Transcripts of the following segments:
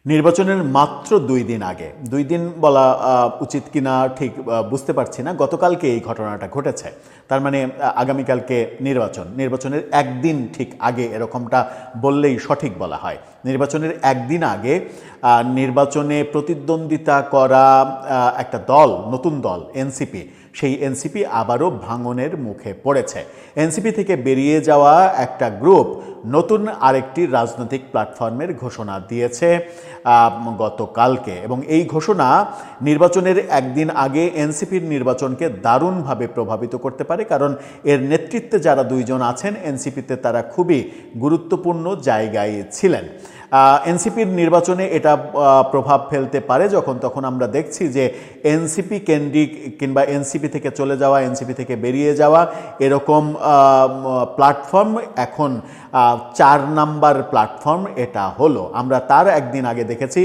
নির্বাচনের মাত্র ২ দিন আগে, ২ দিন বলা উচিত কিনা ঠিক বুঝতে পারছি না। গতকালকে এই ঘটনাটা ঘটেছে। তার মানে আগামীকালকে নির্বাচনের একদিন ঠিক আগে, এরকমটা বললেই সঠিক বলা হয়। নির্বাচনের একদিন আগে নির্বাচনে প্রতিদ্বন্দ্বিতা করা একটা দল, নতুন দল এনসিপি, সেই এনসিপি আবারও ভাঙনের মুখে পড়েছে। এনসিপি থেকে বেরিয়ে যাওয়া একটা গ্রুপ নতুন আরেকটি রাজনৈতিক প্ল্যাটফর্মের ঘোষণা দিয়েছে গতকালকে, এবং এই ঘোষণা নির্বাচনের একদিন আগে এনসিপির নির্বাচনকে দারুণভাবে প্রভাবিত করতে পারে, কারণ এর নেতৃত্বে যারা দুইজন আছেন এনসিপিতে, তারা খুবই গুরুত্বপূর্ণ জায়গায় ছিলেন। এনসিপির নির্বাচনে এটা প্রভাব ফেলতে পারে যখন তখন আমরা দেখছি যে এনসিপি কেন্দ্রিক কিংবা এনসিপি থেকে চলে যাওয়া, এনসিপি থেকে বেরিয়ে যাওয়া এরকম প্ল্যাটফর্ম এখন ৪ নাম্বার প্ল্যাটফর্ম এটা হলো। আমরা তার একদিন আগে দেখেছি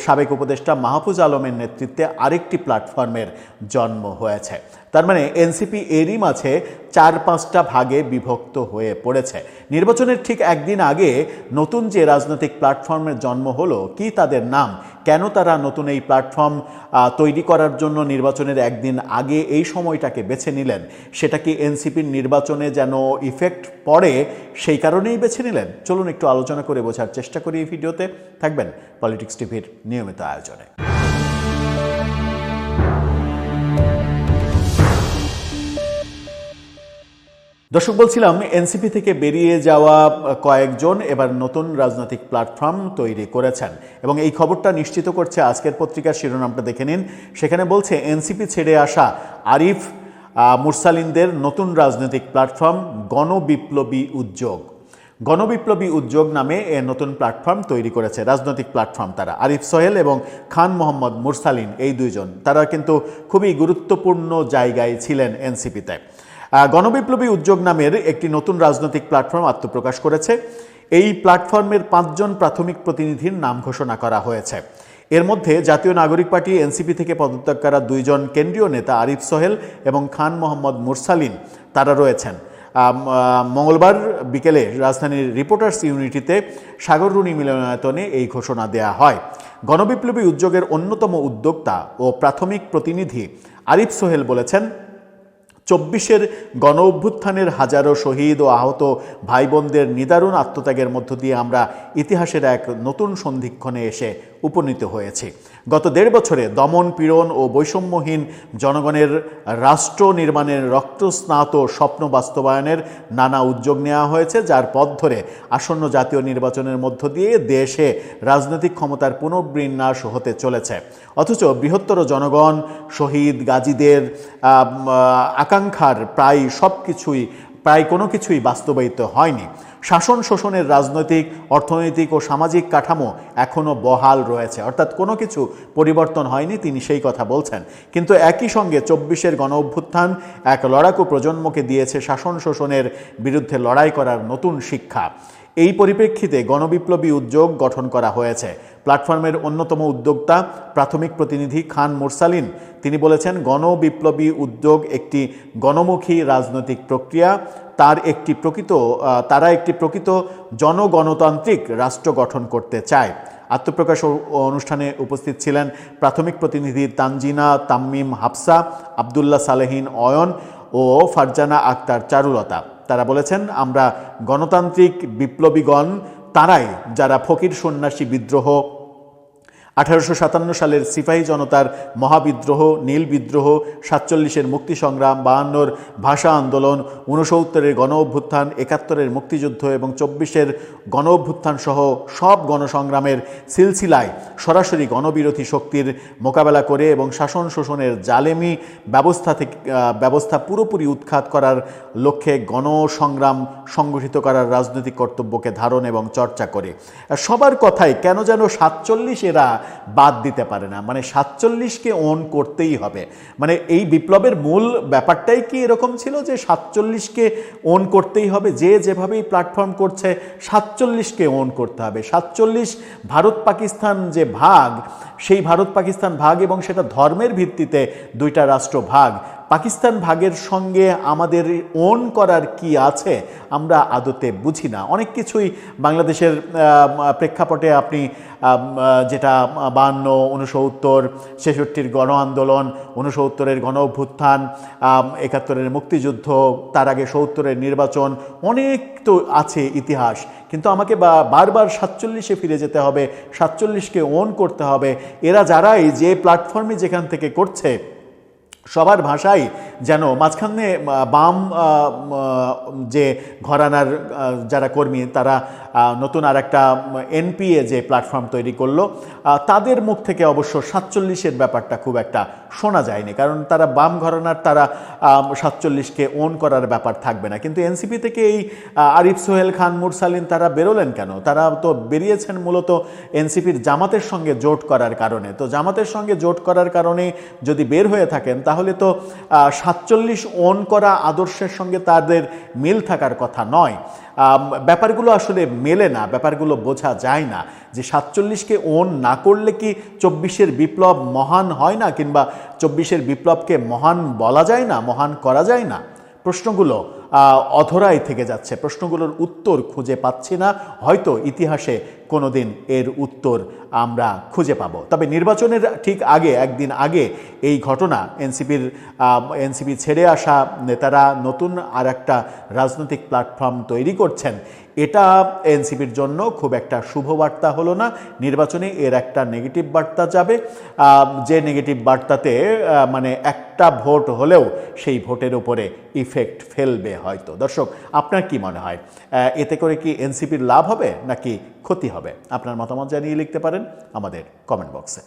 সাবেক উপদেষ্টা মাহফুজ আলমের নেতৃত্বে আরেকটি প্ল্যাটফর্মের জন্ম হয়েছে। তার মানে এনসিপি এরই মাঝে ৪-৫টা ভাগে বিভক্ত হয়ে পড়েছে। নির্বাচনের ঠিক একদিন আগে নতুন যে রাজনৈতিক প্ল্যাটফর্মের জন্ম হলো, কি তাদের নাম, কেন তারা নতুন এই প্ল্যাটফর্ম তৈরি করার জন্য নির্বাচনের একদিন আগে এই সময়টাকে বেছে নিলেন, সেটা কি এনসিপির নির্বাচনে যেন ইফেক্ট পড়ে সেই কারণেই বেছে নিলেন? চলুন একটু আলোচনা করে বোঝার চেষ্টা করি এই ভিডিওতে। থাকবেন পলিটিক্স টিভির নিয়মিত আয়োজনে। দর্শক, বলছিলাম এনসিপি থেকে বেরিয়ে যাওয়া কয়েকজন এবার নতুন রাজনৈতিক প্ল্যাটফর্ম তৈরি করেছেন, এবং এই খবরটা নিশ্চিত করছে আজকের পত্রিকার শিরোনামটা দেখে নিন। সেখানে বলছে এনসিপি ছেড়ে আসা আরিফ মুরসালিনদের নতুন রাজনৈতিক প্ল্যাটফর্ম গণবিপ্লবী উদ্যোগ। গণবিপ্লবী উদ্যোগ নামে এ নতুন প্ল্যাটফর্ম তৈরি করেছে, রাজনৈতিক প্ল্যাটফর্ম তারা। আরিফ সোহেল এবং খান মোহাম্মদ মুরসালিন, এই দুইজন, তারা কিন্তু খুবই গুরুত্বপূর্ণ জায়গায় ছিলেন এনসিপিতে। গণবিপ্লবী উদ্যোগ নামের একটি নতুন রাজনৈতিক প্ল্যাটফর্ম আত্মপ্রকাশ করেছে। এই প্ল্যাটফর্মের ৫ জন প্রাথমিক প্রতিনিধির নাম ঘোষণা করা হয়েছে। এর মধ্যে জাতীয় নাগরিক পার্টি এনসিপি থেকে পদত্যাগ করা ২ জন কেন্দ্রীয় নেতা আরিফ সোহেল এবং খান মোহাম্মদ মুরসালিন, তারা রয়েছেন। মঙ্গলবার বিকেলে রাজধানীর রিপোর্টার্স ইউনিটিতে সাগররুনি মিলনায়তনে এই ঘোষণা দেয়া হয়। গণবিপ্লবী উদ্যোগের অন্যতম উদ্যোক্তা ও প্রাথমিক প্রতিনিধি আরিফ সোহেল বলেছেন, ২৪-এর গণ অভ্যুত্থানের হাজারো শহীদ ও আহত ভাই বোনদের নিদারুণ আত্মত্যাগের মধ্য দিয়ে আমরা ইতিহাসের এক নতুন সন্ধিক্ষণে এসে উপনীত হয়েছি। গত ১.৫ বছরে দমন, পীড়ন ও বৈষম্যহীন জনগণের রাষ্ট্র নির্মাণের রক্তস্নাত স্বপ্ন বাস্তবায়নের নানা উদ্যোগ নেওয়া হয়েছে, যার পথ ধরে আসন্ন জাতীয় নির্বাচনের মধ্য দিয়ে দেশে রাজনৈতিক ক্ষমতার পুনর্বিন্যাস হতে চলেছে। অথচ বৃহত্তর জনগণ, শহীদ গাজীদের আকাঙ্ক্ষার প্রায় কোনো কিছুই বাস্তবায়িত হয়নি। শাসন শোষণের রাজনৈতিক, অর্থনৈতিক ও সামাজিক কাঠামো এখনও বহাল রয়েছে, অর্থাৎ কোনো কিছু পরিবর্তন হয়নি, তিনি সেই কথা বলছেন। কিন্তু একই সঙ্গে ২৪-এর গণ অভ্যুত্থান এক লড়াকু প্রজন্মকে দিয়েছে শাসন শোষণের বিরুদ্ধে লড়াই করার নতুন শিক্ষা। এই পরিপ্রেক্ষিতে গণবিপ্লবী উদ্যোগ গঠন করা হয়েছে। প্ল্যাটফর্মের অন্যতম উদ্যোক্তা প্রাথমিক প্রতিনিধি খান মুরসালিন, তিনি বলেছেন, গণবিপ্লবী উদ্যোগ একটি গণমুখী রাজনৈতিক প্রক্রিয়া। তারা একটি প্রকৃত জনগণতান্ত্রিক রাষ্ট্র গঠন করতে চায়। আত্মপ্রকাশ অনুষ্ঠানে উপস্থিত ছিলেন প্রাথমিক প্রতিনিধি তানজিনা তাম্মিম হাফসা, আবদুল্লাহ সালেহিন অয়ন ও ফারজানা আক্তার চারুলতা। তারা বলেছেন, আমরা গণতান্ত্রিক বিপ্লবীগণ তারাই যারা ফকির সন্ন্যাসী বিদ্রোহ, ১৮৫৭ সালের সিপাহী জনতার মহাবিদ্রোহ, নীল বিদ্রোহ, ৪৭-এর মুক্তি সংগ্রাম, ৫২-র ভাষা আন্দোলন, ৬৯-এর গণ অভ্যুত্থান, ৭১-এর মুক্তিযুদ্ধ এবং ২৪-এর গণ অভ্যুত্থান সহ সব গণসংগ্রামের সিলসিলায় সরাসরি গণবিরোধী শক্তির মোকাবেলা করে এবং শাসন শোষণের জালেমি ব্যবস্থা পুরোপুরি উৎখাত করার লক্ষ্যে গণসংগ্রাম সংগঠিত করার রাজনৈতিক কর্তব্যকে ধারণ এবং চর্চা করে। সবার কথাই কেন যেন ৪৭ এরা বাদ দিতে পারে না, মানে ৪৭কে ওন করতেই হবে। মানে এই বিপ্লবের মূল ব্যাপারটাই কি এরকম ছিল যে ৪৭কে ওন করতেই হবে, যে যেভাবেই প্ল্যাটফর্ম করছে ৪৭কে ওন করতে হবে। ৪৭ ভারত পাকিস্তান যে ভাগ, সেই ভারত পাকিস্তান ভাগ এবং সেটা ধর্মের ভিত্তিতে দুইটা রাষ্ট্র ভাগ। পাকিস্তান ভাগের সঙ্গে আমাদের ওন করার কি আছে আমরা আদতে বুঝি না। অনেক কিছুই বাংলাদেশের প্রেক্ষাপটে আপনি যেটা 52, 69, 66-র গণ আন্দোলন, 69-এর গণ অভ্যুত্থান, 71-এর মুক্তিযুদ্ধ, তার আগে 70-এর নির্বাচন, অনেক তো আছে ইতিহাস। কিন্তু আমাকে বারবার 47-এ ফিরে যেতে হবে, 47-কে ওন করতে হবে। এরা যারাই যে প্ল্যাটফর্মে যেখান থেকে করছে সবার ভাষাই যেন মাঝখানে বাম যে ঘরানার যারা কর্মী তারা নতুন আর একটা এনপিএ যে প্ল্যাটফর্ম তৈরি করলো, তাদের মুখ থেকে অবশ্য 47-এর ব্যাপারটা খুব একটা শোনা যায়নি, কারণ তারা বাম ঘরানার, তারা 47-কে ওন করার ব্যাপার থাকবে না। কিন্তু এনসিপি থেকে এই আরিফ সোহেল খান, মুরসালিন তারা বেরোলেন কেন? তারা তো বেরিয়েছেন মূলত এনসিপির জামাতের সঙ্গে জোট করার কারণে। তো জামাতের সঙ্গে জোট করার কারণে যদি বের হয়ে থাকেন তাহলে তো 47 ওন করা আদর্শের সঙ্গে তাদের মিল থাকার কথা নয়। ব্যাপারগুলো আসলে মেলে না, ব্যাপারগুলো বোঝা যায় না যে 47-কে ওন না করলে কি 24-এর বিপ্লব মহান হয় না, কিংবা 24-এর বিপ্লবকে মহান বলা যায় না, মহান করা যায় না। প্রশ্নগুলো অধরাই থেকে যাচ্ছে, প্রশ্নগুলোর উত্তর খুঁজে পাচ্ছি না। হয়তো ইতিহাসে কোনোদিন এর উত্তর আমরা খুঁজে পাব। তবে নির্বাচনের ঠিক আগে, একদিন আগে এই ঘটনা, এনসিপি ছেড়ে আসা নেতারা নতুন আর একটা রাজনৈতিক প্ল্যাটফর্ম তৈরি করছেন, এটা এনসিপির জন্য খুব একটা শুভ বার্তা হলো না। নির্বাচনে এর একটা নেগেটিভ বার্তা যাবে, যে নেগেটিভ বার্তাতে মানে একটা ভোট হলেও সেই ভোটের উপরে ইফেক্ট ফেলবে হয়তো। দর্শক, আপনার কি মনে হয়, এতে করে কি এনসিপির লাভ হবে নাকি ক্ষতি হবে? আপনার মতামত জানিয়ে লিখতে পারেন আমাদের কমেন্ট বক্সে।